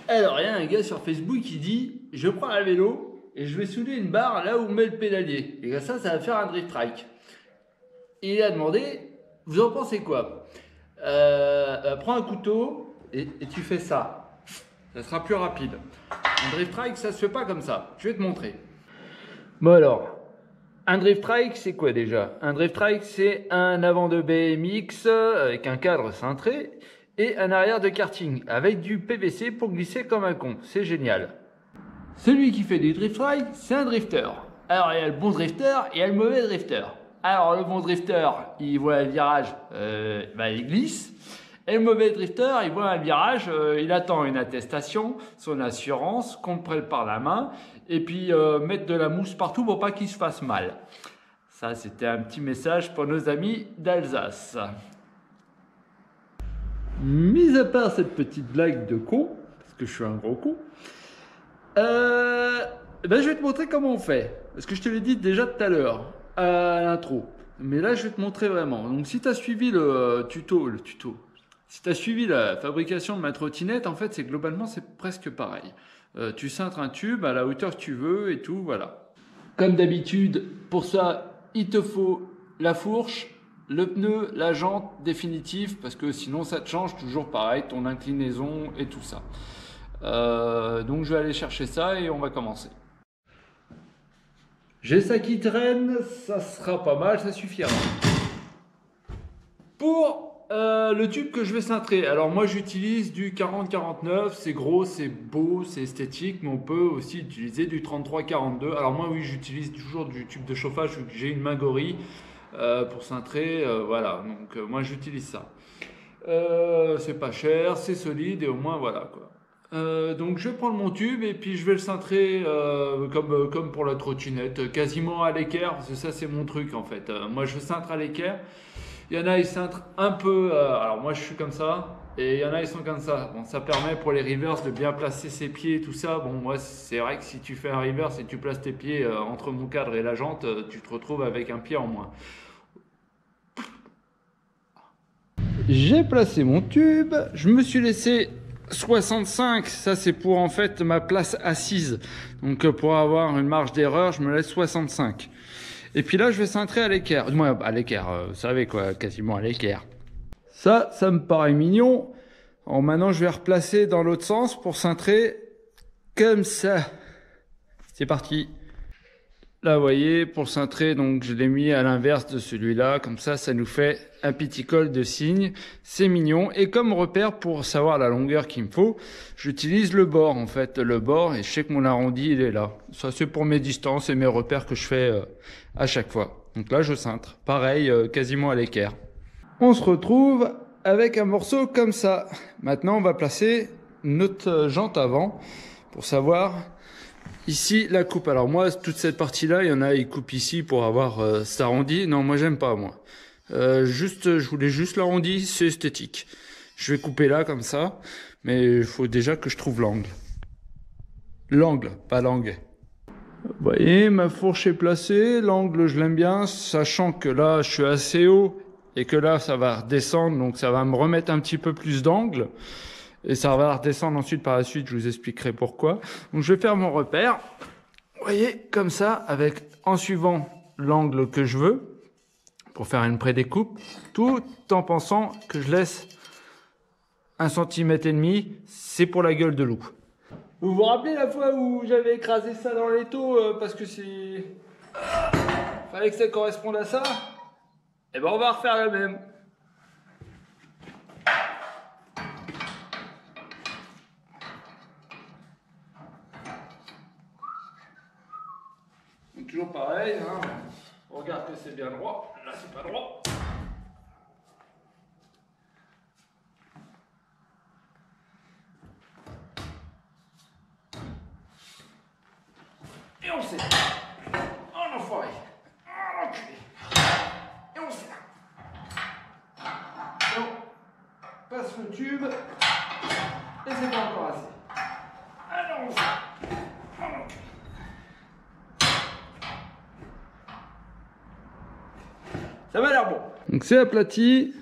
Alors, il y a un gars sur Facebook qui dit je prends un vélo et je vais souder une barre là où on met le pédalier. Et ça va faire un drift trike. Et il a demandé vous en pensez quoi? Prends un couteau et tu fais ça. Ça sera plus rapide. Un drift trike, ça se fait pas comme ça. Je vais te montrer. Bon alors, un drift trike, c'est quoi déjà? Un drift trike, c'est un avant de BMX avec un cadre cintré et un arrière de karting avec du PVC pour glisser comme un con. C'est génial. Celui qui fait du drift trike, c'est un drifter. Alors il y a le bon drifter et il y a le mauvais drifter. Alors le bon drifter, il voit un virage, il glisse. Et le mauvais drifter, il voit un virage, il attend une attestation, son assurance, qu'on le prenne par la main, et puis mettre de la mousse partout pour pas qu'il se fasse mal. Ça, c'était un petit message pour nos amis d'Alsace. Mis à part cette petite blague de con, parce que je suis un gros con, je vais te montrer comment on fait. Parce que je te l'ai dit déjà tout à l'heure, à l'intro. Mais là, je vais te montrer vraiment. Donc, si tu as suivi le tuto, si tu as suivi la fabrication de ma trottinette, en fait, globalement, c'est presque pareil. Tu cintres un tube à la hauteur que tu veux et tout, voilà. Comme d'habitude, pour ça, il te faut la fourche, le pneu, la jante définitive, parce que sinon, ça te change toujours pareil, ton inclinaison et tout ça. Donc, je vais aller chercher ça et on va commencer. J'ai ça qui traîne, ça sera pas mal, ça suffira. Pour le tube que je vais cintrer, alors moi j'utilise du 40-49, c'est gros, c'est beau, c'est esthétique, mais on peut aussi utiliser du 33-42. Alors moi oui, j'utilise toujours du tube de chauffage vu que j'ai une Magori pour cintrer, voilà, donc moi j'utilise ça. C'est pas cher, c'est solide et au moins voilà quoi. Donc je vais prendre mon tube et puis je vais le cintrer comme pour la trottinette, quasiment à l'équerre, parce que ça c'est mon truc en fait. Moi je cintre à l'équerre. Il y en a, ils cintrent un peu, alors moi je suis comme ça, et il y en a, ils sont comme ça. Bon, ça permet pour les reverse de bien placer ses pieds et tout ça. Bon, moi c'est vrai que si tu fais un reverse et tu places tes pieds entre mon cadre et la jante, tu te retrouves avec un pied en moins. J'ai placé mon tube, je me suis laissé 65, ça c'est pour en fait ma place assise. Donc pour avoir une marge d'erreur, je me laisse 65. Et puis là, je vais cintrer à l'équerre. Moi, à l'équerre, vous savez quoi, quasiment à l'équerre. Ça me paraît mignon. Alors maintenant, je vais replacer dans l'autre sens pour cintrer comme ça. C'est parti. Là, vous voyez, pour cintrer, donc je l'ai mis à l'inverse de celui-là. Comme ça nous fait un petit col de cygne. C'est mignon. Et comme repère, pour savoir la longueur qu'il me faut, j'utilise le bord, en fait. Le bord, et je sais que mon arrondi, il est là. Ça, c'est pour mes distances et mes repères que je fais à chaque fois. Donc là, je cintre. Pareil, quasiment à l'équerre. On se retrouve avec un morceau comme ça. Maintenant, on va placer notre jante avant pour savoir... Ici, la coupe. Alors moi, toute cette partie-là, il y en a, ils coupent ici pour avoir cet arrondi. Non, moi, j'aime pas, moi. Je voulais juste l'arrondi, c'est esthétique. Je vais couper là, comme ça. Mais il faut déjà que je trouve l'angle. L'angle, pas l'angle. Vous voyez, ma fourche est placée. L'angle, je l'aime bien, sachant que là, je suis assez haut et que là, ça va redescendre. Donc, ça va me remettre un petit peu plus d'angle. Et ça va redescendre ensuite par la suite, je vous expliquerai pourquoi. Donc je vais faire mon repère, vous voyez, comme ça, avec en suivant l'angle que je veux, pour faire une prédécoupe, tout en pensant que je laisse 1,5 cm, c'est pour la gueule de loup. Vous vous rappelez la fois où j'avais écrasé ça dans l'étau parce que c'est... fallait que ça corresponde à ça? Eh ben on va refaire la même. Toujours pareil, hein. On regarde que c'est bien droit. Là, c'est pas droit. Et on sait. Oh l'enfoiré. Oh l'enculé. Et on sait. Et on passe le tube. Et c'est pas encore assez. Alors on sait. Oh l'enculé. Ça m'a l'air bon. Donc c'est aplati.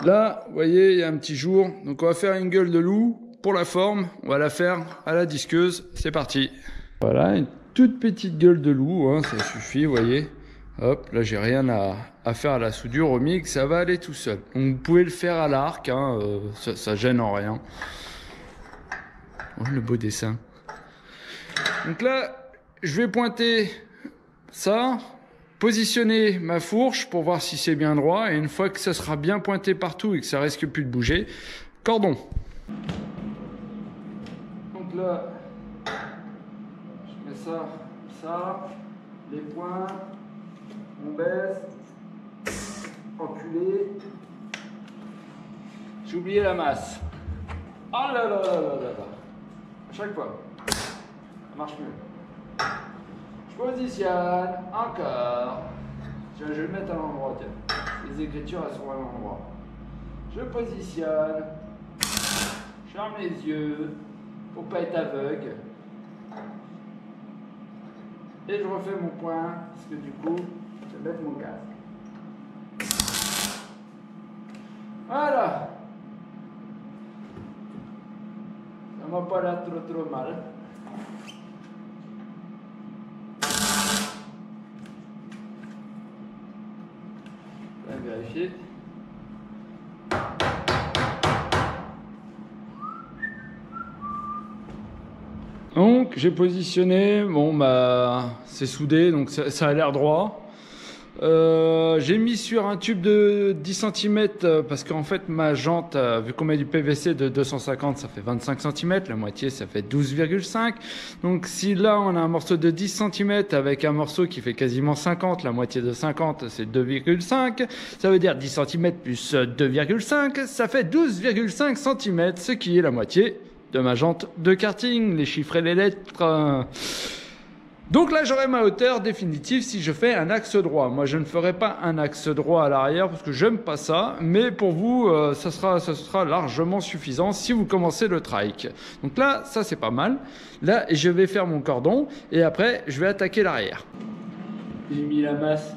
Là, vous voyez, il y a un petit jour. Donc on va faire une gueule de loup pour la forme, on va la faire à la disqueuse. C'est parti. Voilà, une toute petite gueule de loup, hein, ça suffit, vous voyez. Hop, là j'ai rien à faire à la soudure, au MIG, ça va aller tout seul. Donc vous pouvez le faire à l'arc, hein, ça gêne en rien. Oh, le beau dessin. Donc là, je vais pointer ça, positionner ma fourche pour voir si c'est bien droit. Et une fois que ça sera bien pointé partout et que ça risque plus de bouger, cordon. Donc là, je mets ça, les points, on baisse, enculé. J'ai oublié la masse. Ah là là là là là là. À chaque fois, ça marche mieux. Je positionne, encore. Je vais le mettre à l'endroit, tiens. Les écritures, elles sont à l'endroit. Je positionne. Je ferme les yeux pour pas être aveugle. Et je refais mon point, parce que du coup, je vais mettre mon casque. Voilà. Ça m'a pas l'air trop mal. Je vais vérifier. Donc j'ai positionné, bon bah c'est soudé, donc ça a l'air droit. J'ai mis sur un tube de 10 cm parce qu'en fait ma jante, vu qu'on met du PVC de 250, ça fait 25 cm, la moitié ça fait 12,5. Donc si là on a un morceau de 10 cm avec un morceau qui fait quasiment 50, la moitié de 50 c'est 2,5, ça veut dire 10 cm plus 2,5, ça fait 12,5 cm, ce qui est la moitié de ma jante de karting, les chiffres et les lettres. Donc là, j'aurai ma hauteur définitive si je fais un axe droit. Moi, je ne ferai pas un axe droit à l'arrière parce que j'aime pas ça. Mais pour vous, ça sera largement suffisant si vous commencez le trike. Donc là, ça c'est pas mal. Là, je vais faire mon cordon et après, je vais attaquer l'arrière. J'ai mis la masse.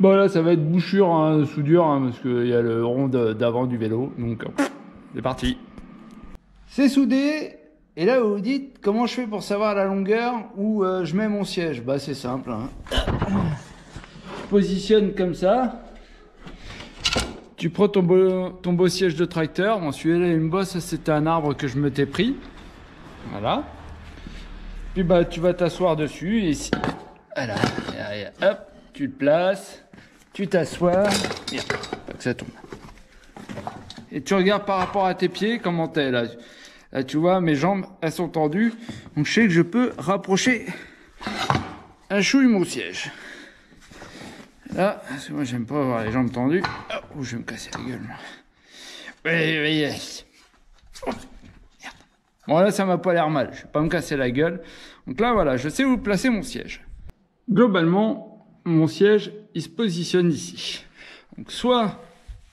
Bon là ça va être bouchure, hein, soudure, hein, parce qu'il y a le rond d'avant du vélo, donc c'est parti. C'est soudé, et là vous vous dites comment je fais pour savoir la longueur où je mets mon siège. Bah c'est simple, hein. Je positionne comme ça, tu prends ton beau siège de tracteur, bon celui-là il y a une bosse, c'était un arbre que je m'étais pris, voilà. Puis bah tu vas t'asseoir dessus, et ici, voilà, hop, tu le places. Tu t'assois, pas que ça tombe. Et tu regardes par rapport à tes pieds, comment t'es là. Là, tu vois, mes jambes, elles sont tendues. Donc, je sais que je peux rapprocher un chouille mon siège. Là, parce que moi, j'aime pas avoir les jambes tendues. Oh, je vais me casser la gueule. Oui. Oh, merde. Bon, là, ça m'a pas l'air mal. Je vais pas me casser la gueule. Donc là, voilà, je sais où placer mon siège. Globalement, mon siège, il se positionne ici. Donc soit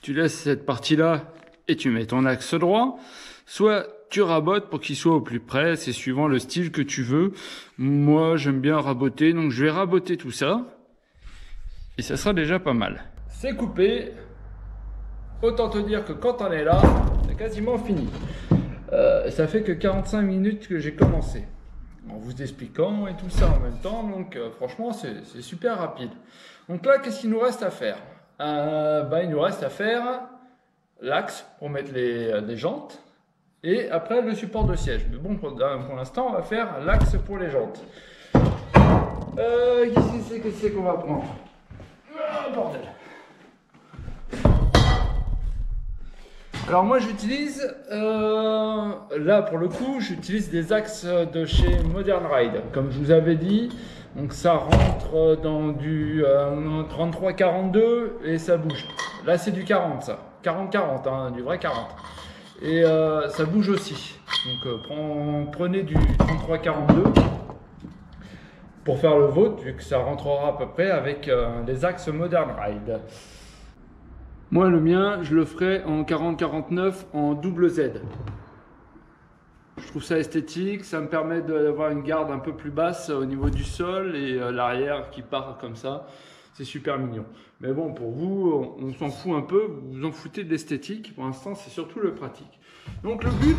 tu laisses cette partie-là et tu mets ton axe droit, soit tu rabotes pour qu'il soit au plus près, c'est suivant le style que tu veux. Moi, j'aime bien raboter, donc je vais raboter tout ça. Et ça sera déjà pas mal. C'est coupé. Autant te dire que quand on est là, c'est quasiment fini. Ça fait que 45 minutes que j'ai commencé. En vous expliquant et tout ça en même temps, donc franchement c'est super rapide. Donc là, qu'est-ce qu'il nous reste à faire? Il nous reste à faire l'axe pour mettre les jantes et après le support de siège. Mais bon, pour l'instant, on va faire l'axe pour les jantes. Qu'est-ce que c'est qu'on va prendre? Bordel. Alors moi j'utilise, là pour le coup, j'utilise des axes de chez Modern Ride, comme je vous avais dit. Donc ça rentre dans du 33-42 et ça bouge. Là c'est du 40 ça, 40-40, hein, du vrai 40. Et ça bouge aussi. Donc prenez du 33-42 pour faire le vôtre, vu que ça rentrera à peu près avec les axes Modern Ride. Moi, le mien, je le ferai en 40-49 en double Z. Je trouve ça esthétique, ça me permet d'avoir une garde un peu plus basse au niveau du sol et l'arrière qui part comme ça. C'est super mignon. Mais bon, pour vous, on s'en fout un peu, vous vous en foutez de l'esthétique. Pour l'instant, c'est surtout le pratique. Donc le but,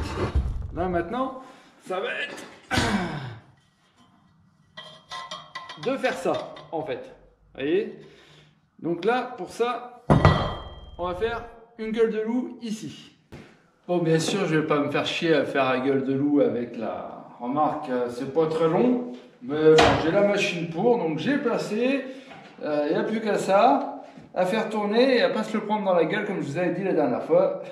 là maintenant, ça va être de faire ça, en fait. Vous voyez? Donc là, pour ça, on va faire une gueule de loup ici. Bon, bien sûr, je vais pas me faire chier à faire la gueule de loup avec la remarque, c'est pas très long, mais bon, j'ai la machine pour, donc j'ai placé, il n'y a plus qu'à ça, à faire tourner et à pas se le prendre dans la gueule comme je vous avais dit la dernière fois.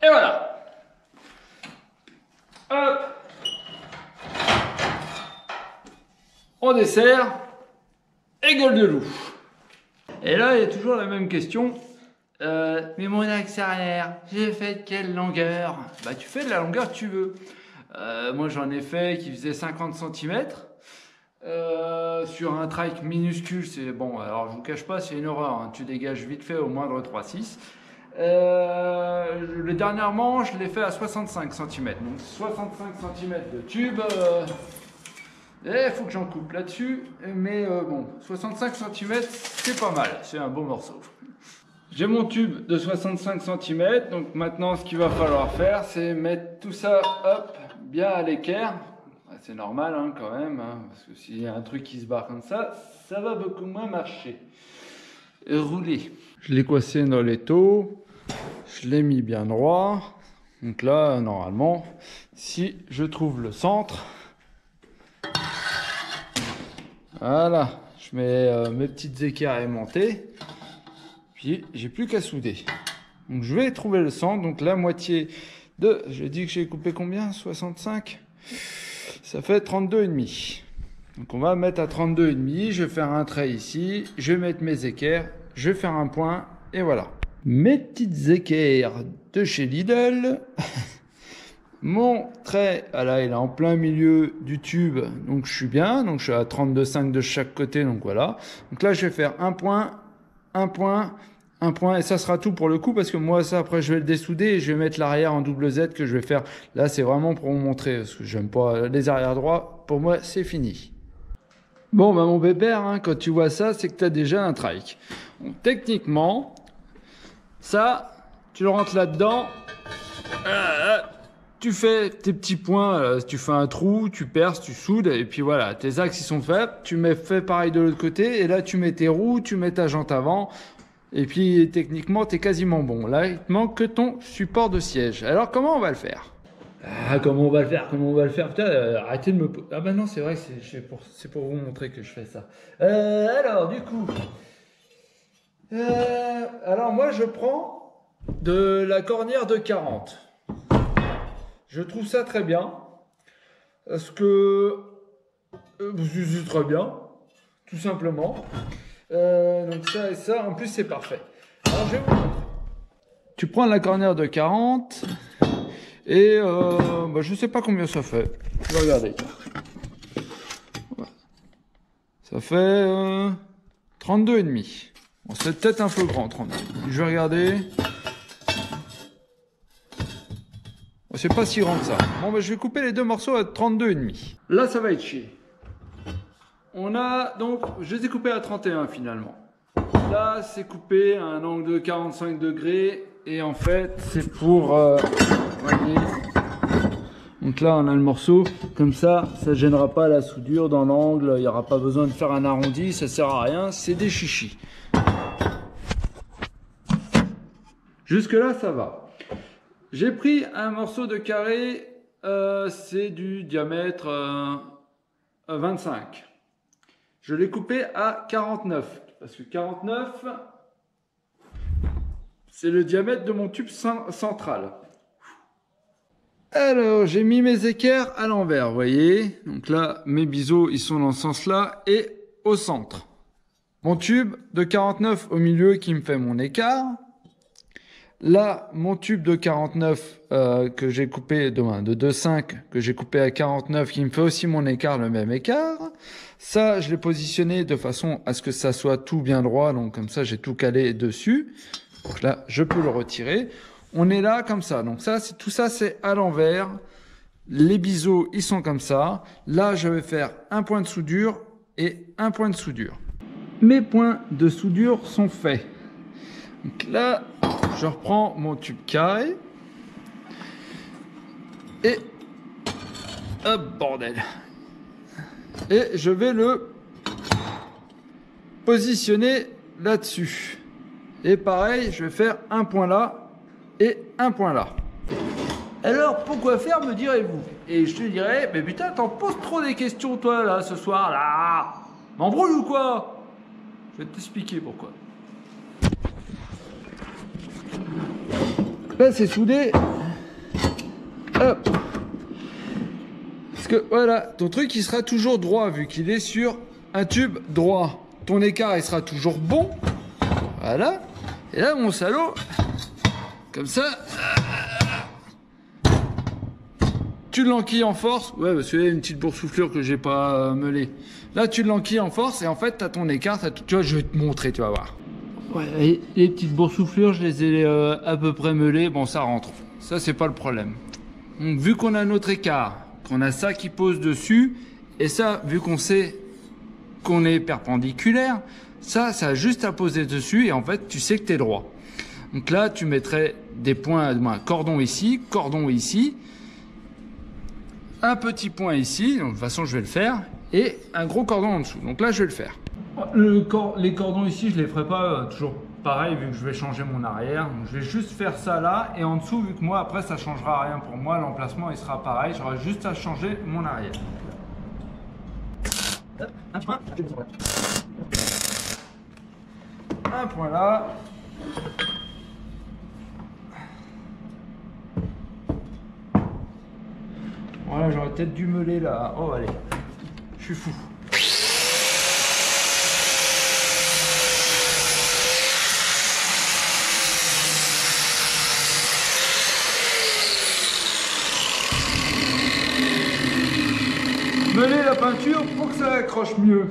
Et voilà. Hop. On dessert et gueule de loup. Et là, il y a toujours la même question. Mais mon axe arrière, j'ai fait de quelle longueur? Bah, tu fais de la longueur que tu veux. Moi, j'en ai fait qui faisait 50 cm. Sur un trike minuscule, c'est bon. Alors, je vous cache pas, c'est une horreur. Hein. Tu dégages vite fait au moindre 3,6. Le dernièrement, je l'ai fait à 65 cm. Donc 65 cm de tube. Il faut que j'en coupe là-dessus. Mais bon, 65 cm, c'est pas mal. C'est un beau morceau. J'ai mon tube de 65 cm. Donc maintenant, ce qu'il va falloir faire, c'est mettre tout ça hop, bien à l'équerre. C'est normal hein, quand même. Hein, parce que s'il y a un truc qui se barre comme ça va beaucoup moins marcher. Et rouler. Je l'ai coincé dans l'étau. Je l'ai mis bien droit. Donc là, normalement, si je trouve le centre, voilà, je mets mes petites équerres aimantées. Puis, j'ai plus qu'à souder. Donc, je vais trouver le centre. Donc, la moitié de... J'ai dit que j'ai coupé combien? 65? Ça fait 32,5. Donc, on va mettre à 32,5. Je vais faire un trait ici. Je vais mettre mes équerres. Je vais faire un point. Et voilà. Mes petites équerres de chez Lidl. Mon trait, là, il est en plein milieu du tube, donc je suis bien. Donc je suis à 32,5 de chaque côté, donc voilà. Donc là, je vais faire un point, un point, un point, et ça sera tout pour le coup, parce que moi, ça, après, je vais le dessouder et je vais mettre l'arrière en double Z que je vais faire. Là, c'est vraiment pour vous montrer, parce que j'aime pas les arrières droits. Pour moi, c'est fini. Bon, bah, mon bébert, hein, quand tu vois ça, c'est que tu as déjà un trike. Donc, techniquement, ça, tu le rentres là-dedans. Tu fais tes petits points, tu fais un trou, tu perces, tu soudes, et puis voilà, tes axes ils sont faits, fais pareil de l'autre côté, et là tu mets tes roues, tu mets ta jante avant, et puis techniquement t'es quasiment bon. Là il te manque que ton support de siège. Alors comment on va le faire? Comment on va le faire? Putain, arrêtez de me... Ah bah non, c'est vrai, c'est pour vous montrer que je fais ça. Alors du coup... alors moi je prends de la cornière de 40. Je trouve ça très bien, parce que c'est très bien, tout simplement. Donc ça et ça, en plus c'est parfait. Alors je vais vous montrer. Tu prends la cornière de 40 et je sais pas combien ça fait. Je vais regarder. Ça fait 32,5. Bon, c'est peut-être un peu grand, 32. Je vais regarder. C'est pas si grand que ça. Bon, je vais couper les deux morceaux à 32,5. Là, ça va être chier. On a donc, je les ai coupés à 31 finalement. Là, c'est coupé à un angle de 45 degrés. Et en fait, c'est pour... voyez. Donc là, on a le morceau. Comme ça ne gênera pas la soudure dans l'angle. Il n'y aura pas besoin de faire un arrondi. Ça sert à rien. C'est des chichis. Jusque là, ça va. J'ai pris un morceau de carré, c'est du diamètre 25. Je l'ai coupé à 49. Parce que 49, c'est le diamètre de mon tube central. Alors, j'ai mis mes équerres à l'envers, vous voyez. Donc là, mes biseaux, ils sont dans ce sens-là et au centre. Mon tube de 49 au milieu qui me fait mon écart. Là, mon tube de 49 que j'ai coupé, de 2,5 que j'ai coupé à 49 qui me fait aussi mon écart, le même écart. Ça, je l'ai positionné de façon à ce que ça soit tout bien droit. Donc comme ça, j'ai tout calé dessus. Donc là, je peux le retirer. On est là comme ça. Donc ça, tout ça, c'est à l'envers. Les biseaux, ils sont comme ça. Là, je vais faire un point de soudure et un point de soudure. Mes points de soudure sont faits. Donc là, je reprends mon tube carré. Et hop, bordel. Et je vais le positionner là-dessus. Et pareil, je vais faire un point là et un point là. Alors, pourquoi faire, me direz-vous? Et je te dirais, mais putain, t'en poses trop des questions, toi, là, ce soir, là. M'embrouille ou quoi? Je vais t'expliquer pourquoi. Là, c'est soudé. Hop. Parce que, voilà, ton truc, il sera toujours droit, vu qu'il est sur un tube droit. Ton écart, il sera toujours bon. Voilà. Et là, mon salaud, comme ça, tu l'enquilles en force. Ouais, parce qu'il y a une petite boursouflure que j'ai pas meulée. Là, tu l'enquilles en force et en fait, tu as ton écart. Tu vois, je vais te montrer, tu vas voir. Ouais, les petites boursouflures, je les ai à peu près meulées. Bon, ça rentre. Ça, c'est pas le problème. Donc, vu qu'on a notre écart, qu'on a ça qui pose dessus, et ça, vu qu'on sait qu'on est perpendiculaire, ça a juste à poser dessus et en fait, tu sais que tu es droit. Donc là, tu mettrais des points, cordon ici, un petit point ici, donc de toute façon, je vais le faire, et un gros cordon en dessous. Donc là, je vais le faire. Les cordons ici, je les ferai pas toujours pareil, vu que je vais changer mon arrière. Donc, je vais juste faire ça là, et en dessous, vu que moi, après, ça changera rien pour moi, l'emplacement, il sera pareil, j'aurai juste à changer mon arrière. Un petit point. Un point là. Voilà, j'aurais peut-être dû meuler là. Oh, allez. Je suis fou. Meuler la peinture pour que ça accroche mieux.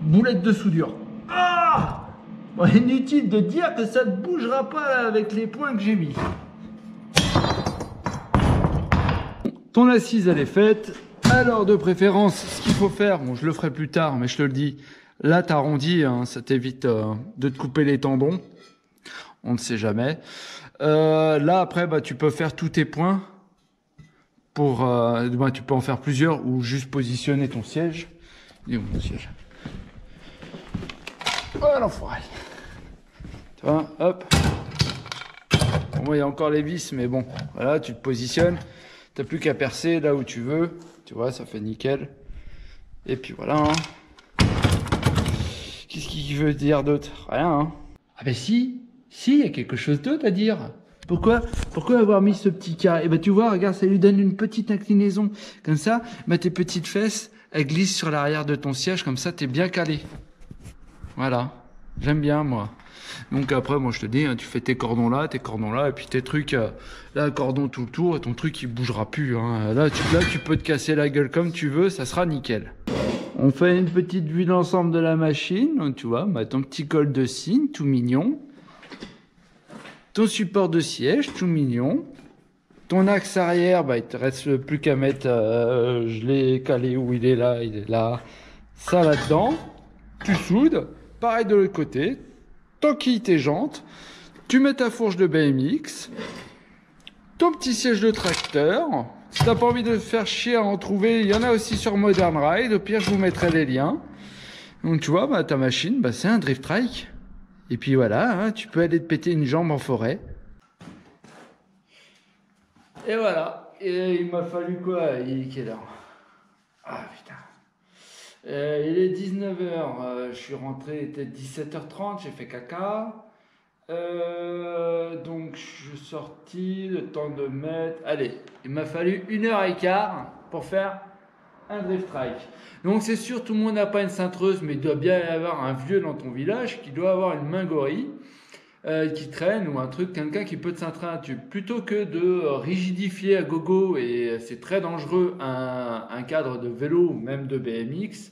Boulette de soudure. Ah! Bon, inutile de dire que ça ne bougera pas là, avec les points que j'ai mis. Ton assise elle est faite. Alors de préférence, ce qu'il faut faire, bon je le ferai plus tard, mais je te le dis, là t'arrondis, hein, ça t'évite de te couper les tendons. On ne sait jamais. Là après, bah, tu peux faire tous tes points. Tu peux en faire plusieurs ou juste positionner ton siège. Il est où mon siège? Oh l'enfoiré. Tu vois, hop. Bon, moi, il y a encore les vis, mais bon, voilà, tu te positionnes. T'as plus qu'à percer là où tu veux. Tu vois, ça fait nickel. Et puis voilà. Hein. Qu'est-ce qu'il veut dire d'autre? Rien. Hein. Ah ben si, il y a quelque chose d'autre à dire. Pourquoi avoir mis ce petit carré? Et ben tu vois, regarde, ça lui donne une petite inclinaison. Comme ça, bah, tes petites fesses, elles glissent sur l'arrière de ton siège. Comme ça, t'es bien calé. Voilà, j'aime bien moi. Donc après, moi je te dis, hein, tu fais tes cordons là, et puis tes trucs, là, cordon tout le tour, et ton truc il bougera plus. Hein. Là, tu peux te casser la gueule comme tu veux, ça sera nickel. On fait une petite vue d'ensemble de la machine, donc, tu vois, bah, ton petit col de cygne, tout mignon. Ton support de siège, tout mignon. Ton axe arrière, bah, il te reste plus qu'à mettre, je l'ai calé où il est là, ça là-dedans. Tu soudes, pareil de l'autre côté, t'enquilles tes jantes, tu mets ta fourche de BMX, ton petit siège de tracteur. Si t'as pas envie de te faire chier à en trouver, il y en a aussi sur Modern Ride. Au pire, je vous mettrai les liens. Donc tu vois, ta machine, c'est un drift trike. Et puis voilà, hein, tu peux aller te péter une jambe en forêt. Et voilà. Et il m'a fallu quoi? Il est quelle heure? Ah putain. Il est 19h. Je suis rentré, il était 17h30, j'ai fait caca. Donc je suis sorti, le temps de mettre... Allez, il m'a fallu 1h15 pour faire un drift trike. Donc c'est sûr, tout le monde n'a pas une cintreuse, mais il doit bien y avoir un vieux dans ton village qui doit avoir une main gorille qui traîne ou un truc, quelqu'un qui peut te cintrer un tube. Plutôt que de rigidifier à gogo, et c'est très dangereux, un cadre de vélo ou même de BMX,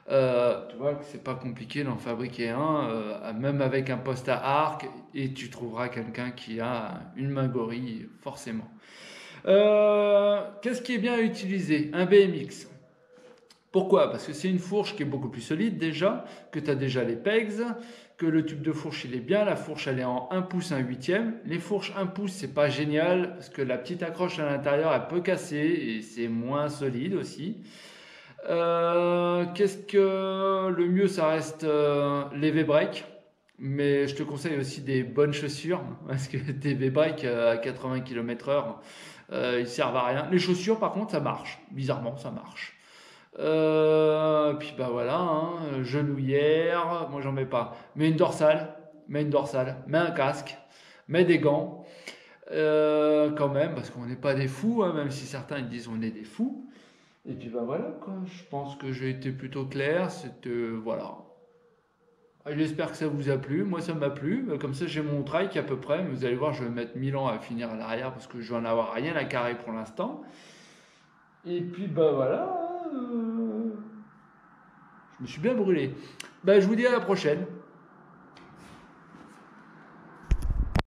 tu vois que c'est pas compliqué d'en fabriquer un, même avec un poste à arc, et tu trouveras quelqu'un qui a une main gorille, forcément. Qu'est-ce qui est bien à utiliser? Un BMX. Pourquoi? Parce que c'est une fourche qui est beaucoup plus solide déjà, que tu as déjà les pegs, que le tube de fourche il est bien, la fourche elle est en 1 pouce 1/8. Les fourches 1 pouce c'est pas génial, parce que la petite accroche à l'intérieur elle peut casser, et c'est moins solide aussi. Qu'est-ce que le mieux ça reste les V-Break, mais je te conseille aussi des bonnes chaussures, parce que des V-Break à 80 km/h ils servent à rien. Les chaussures par contre ça marche, bizarrement ça marche. Puis voilà, hein, genouillère, moi j'en mets pas. Mets une dorsale, mets un casque, mets des gants, quand même, parce qu'on n'est pas des fous, hein, même si certains ils disent on est des fous. Et puis voilà, quoi. Je pense que j'ai été plutôt clair. Voilà. J'espère que ça vous a plu. Moi, ça m'a plu. Comme ça, j'ai mon trike à peu près. Mais vous allez voir, je vais mettre 1000 ans à finir à l'arrière parce que je vais en avoir rien à carrer pour l'instant. Et puis, voilà. Je me suis bien brûlé. Je vous dis à la prochaine.